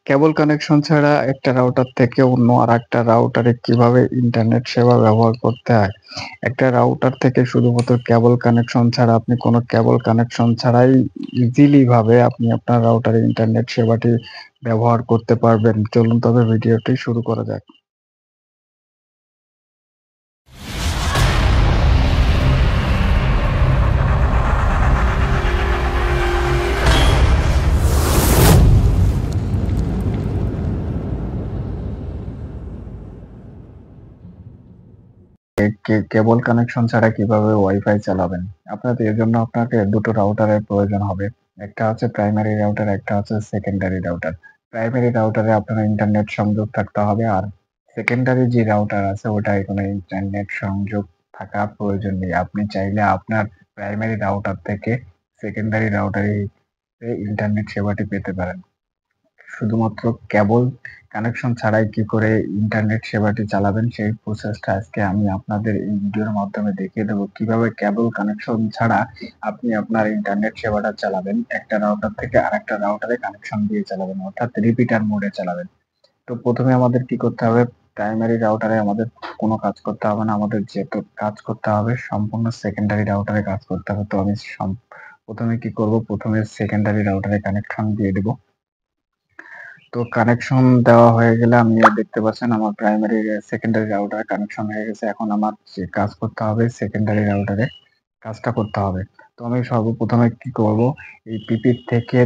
কেবল connection ছাড়া একটা router থেকে অন্য আরেকটা রাউটারে কিভাবে ইন্টারনেট সেবা ব্যবহার করতে হয়। একটা রাউটার থেকে শুধুমাত্র কেবল কানেকশন ছাড়া আপনি কোনো কেবল কানেকশন ছাড়াই ইজিলি ভাবে আপনি আপনার রাউটারে ইন্টারনেট সেবাটি ব্যবহার করতে পারবেন। চলুন তবে ভিডিওটি শুরু করা যাক। কেবল কানেকশন ছাড়া কিভাবে ওয়াইফাই চালাবেন? এর জন্য আপনাকে দুটো রাউটারের প্রয়োজন হবে। একটা হচ্ছে প্রাইমারি রাউটার, একটা হচ্ছে সেকেন্ডারি রাউটার। প্রাইমারি রাউটারে আপনার ইন্টারনেট সংযোগ থাকতে হবে, আর সেকেন্ডারি যে রাউটার আছে ওটায় কোনো ইন্টারনেট সংযোগ থাকার প্রয়োজন নেই। আপনি চাইলে আপনার প্রাইমারি রাউটার থেকে সেকেন্ডারি রাউটারে ইন্টারনেট সেবাটি পেতে পারেন। শুধুমাত্র কেবল কানেকশন ছাড়াই কি করে ইন্টারনেট সেবাটি চালাবেন সেই প্রসেসটা আজকে আমি আপনাদের এই ভিডিওর মাধ্যমে দেখিয়ে দেবো কিভাবে কেবল কানেকশন ছাড়া আপনি আপনার ইন্টারনেট সেবাটা চালাবেন, একটা রাউটার থেকে আরেকটা রাউটারে কানেকশন দিয়ে চালাবেন, অর্থাৎ রিপিটার মোডে চালাবেন। তো প্রথমে আমাদের কি করতে হবে? প্রাইমারি রাউটারে আমাদের কোনো কাজ করতে হবে না, আমাদের যেহেতু কাজ করতে হবে সম্পূর্ণ সেকেন্ডারি রাউটারে কাজ করতে হবে। তো আমি প্রথমে কি করব, প্রথমে সেকেন্ডারি রাউটারে কানেকশন দিয়ে দেবো। তো কানেকশন দেওয়া হয়ে গেলে আপনি দেখতে পাচ্ছেন আমার প্রাইমারি সেকেন্ডারি রাউটারে কানেকশন হয়ে গেছে। এখন আমার যে কাজ করতে হবে সেকেন্ডারি রাউটারে কাজটা করতে হবে। তো আমি সর্বপ্রথমে কি করব, এই পিপি থেকে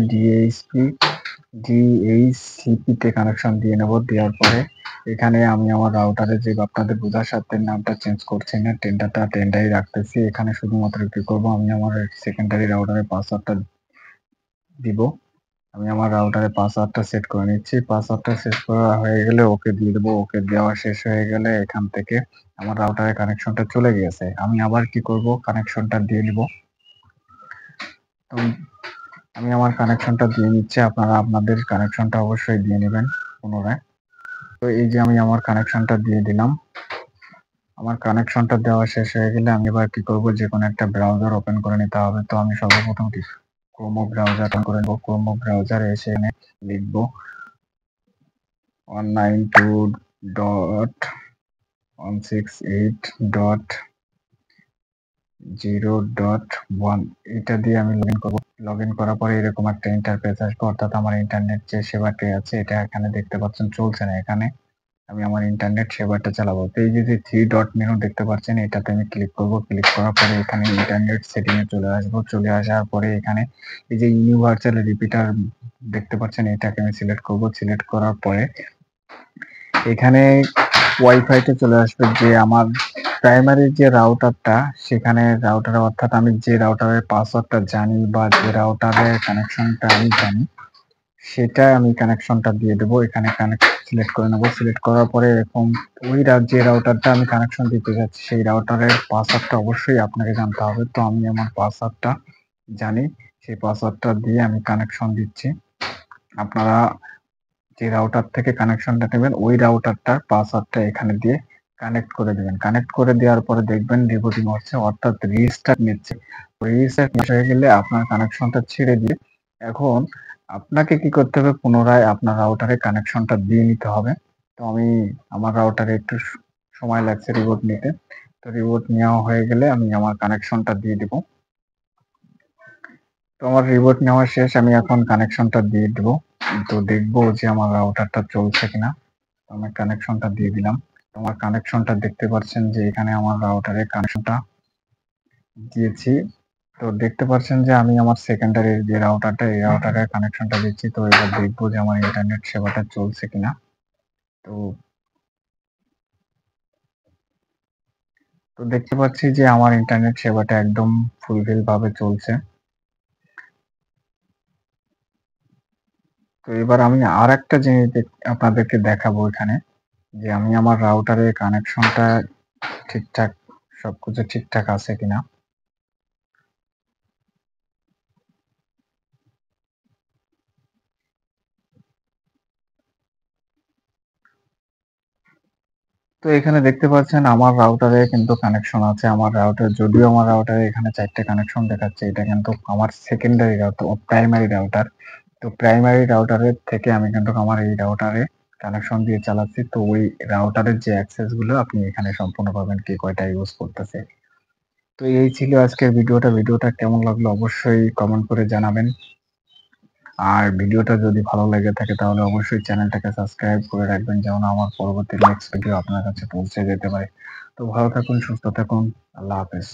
ডিএইচসিপি তে কানেকশন দিয়ে নেব। দেওয়ার পরে এখানে আমি আমার রাউটারে যে আপনাদের বোঝার সাথে নামটা চেঞ্জ করছি না, টেন্ডাই রাখতেছি। এখানে শুধুমাত্র কি করব, আমি আমার সেকেন্ডারি রাউটারে পাসওয়ার্ডটা দিব। আমি আমার রাউটারে পাসওয়ার্ডটা সেট করে নিচ্ছি। পাসওয়ার্ডটা সেট করা হয়ে গেলে ওকে দিয়ে দেবো। ওকে দেওয়া শেষ হয়ে গেলে এখান থেকে আমার রাউটারে কানেকশনটা চলে গিয়েছে। আমি আবার কি করব, কানেকশনটা দিয়ে নিব। তো আমি আমার কানেকশনটা দিয়ে নিচ্ছি, আপনারা আপনাদের কানেকশনটা অবশ্যই দিয়ে নেবেন পুনরায়। তো এই যে আমি আমার কানেকশনটা দিয়ে দিলাম। আমার কানেকশনটা দেওয়া শেষ হয়ে গেলে আমি এবার কি করব, যে কোনো একটা ব্রাউজার ওপেন করে নিতে হবে। তো আমি সর্বপ্রথম ক্রোমো ব্রাউজার ওপেন করে নেব। ক্রোমো ব্রাউজারে এসে লিখবো 192.168.0.1 এটা দিয়ে আমি লগ ইন করবো। লগ ইন করার পরে এরকম একটা ইন্টারফেস আসবে, অর্থাৎ আমার ইন্টারনেট যে সেবাটি আছে এটা এখানে দেখতে পাচ্ছেন চলছে না। এখানে আমি আমার ইন্টারনেট সেবাটা চালাবো। তো এই যে থ্রি ডট মেনু দেখতে পাচ্ছেন এটাতে আমি ক্লিক করব। ক্লিক করার পরে এখানে ইন্টারনেট সেটিং এ চলে আসবো। চলে আসার পরে এখানে এই যে ইউনিভার্সাল রিপিটার দেখতে পাচ্ছেন এটাকে আমি সিলেক্ট করব। সিলেক্ট করার পরে এখানে ওয়াইফাইতে চলে আসবে, যে আমার প্রাইমারি যে রাউটারটা সেখানে রাউটারে, অর্থাৎ আমি যে রাউটারের পাসওয়ার্ডটা জানি বা যে রাউটারের কানেকশনটা আমি জানি সেটা আমি কানেকশনটা দিয়ে দেবো। এখানে কানেক্ট সিলেক্ট করে নেবো। সিলেক্ট করার পরে এরকম ওই যে রাউটারটা আমি কানেকশন দিতে যাচ্ছি সেই রাউটারের পাসওয়ার্ডটা অবশ্যই আপনাকে জানতে হবে। তো আমি আমার পাসওয়ার্ডটা জানি, সেই পাসওয়ার্ডটা দিয়ে আমি কানেকশন দিচ্ছি। আপনারা যে রাউটার থেকে কানেকশনটা নেবেন ওই রাউটারটার পাসওয়ার্ডটা এখানে দিয়ে কানেক্ট করে দেবেন। কানেক্ট করে দেওয়ার পরে দেখবেন রিবুটিং হচ্ছে, অর্থাৎ রিস্টার্ট নিচ্ছে। রিস্টার্ট হয়ে গেলে আপনার কানেকশনটা ছেড়ে দিয়ে এখন আপনাকে কি করতে হবে, পুনরায় আপনার রাউটারে কানেকশনটা দিয়ে নিতে হবে। তো আমি আমার রাউটারে একটু সময় লাগছে রিবুট নিতে। তো রিবুট নেওয়া হয়ে গেলে আমি আমার কানেকশনটা দিয়ে দিব। তো আমার রিবুট নেওয়া শেষ, আমি এখন কানেকশনটা দিয়ে দিব। তো দেখবো যে আমার রাউটারটা চলছে কিনা। আমি কানেকশনটা দিয়ে দিলাম। তোমার কানেকশনটা দেখতে পাচ্ছেন যে এখানে আমার রাউটারে কানেকশনটা দিয়েছি। তো দেখতে পাচ্ছেন যে আমি আমার সেকেন্ডারি যে রাউটারটা এই রাউটারে কানেকশনটা দিচ্ছি। তো এবার দেখবো যে আমার ইন্টারনেট সেবাটা চলছে কিনা। তো তো দেখতে পাচ্ছি যে আমার ইন্টারনেট সেবাটা একদম ফুলফিল ভাবে চলছে। তো এবার আমি আর একটা জিনিস আপনাদেরকে দেখাবো এখানে, যে আমি আমার রাউটারে কানেকশনটা ঠিকঠাক সবকিছু ঠিকঠাক আছে কিনা। তো এখানে দেখতে পাচ্ছেন আমার রাউটারে কিন্তু কানেকশন আছে। আমার রাউটার, যদিও আমার রাউটারে এখানে 4টে কানেকশন দেখাচ্ছে, এটা কিন্তু আমার সেকেন্ডারি রাউটার ও প্রাইমারি রাউটার। তো তো প্রাইমারি রাউটারের থেকে আমি কিন্তু আমার এই রাউটারে কানেকশন দিয়ে চালাচ্ছি। তো ওই রাউটারের যে অ্যাক্সেস গুলো আপনি এখানে সম্পূর্ণ পাবেন কে কয়টা ইউজ করতেছে। তো এই ছিল আজকের ভিডিওটা কেমন লাগলো অবশ্যই কমেন্ট করে জানাবেন। আর ভিডিওটা যদি ভালো লেগে থাকে তাহলে অবশ্যই চ্যানেলটাকে সাবস্ক্রাইব করে রাখবেন, যেন আমার পরবর্তী নেক্সট ভিডিও আপনার কাছে পৌঁছে যেতে পারে। তো ভালো থাকুন, সুস্থ থাকুন। আল্লাহ হাফেজ।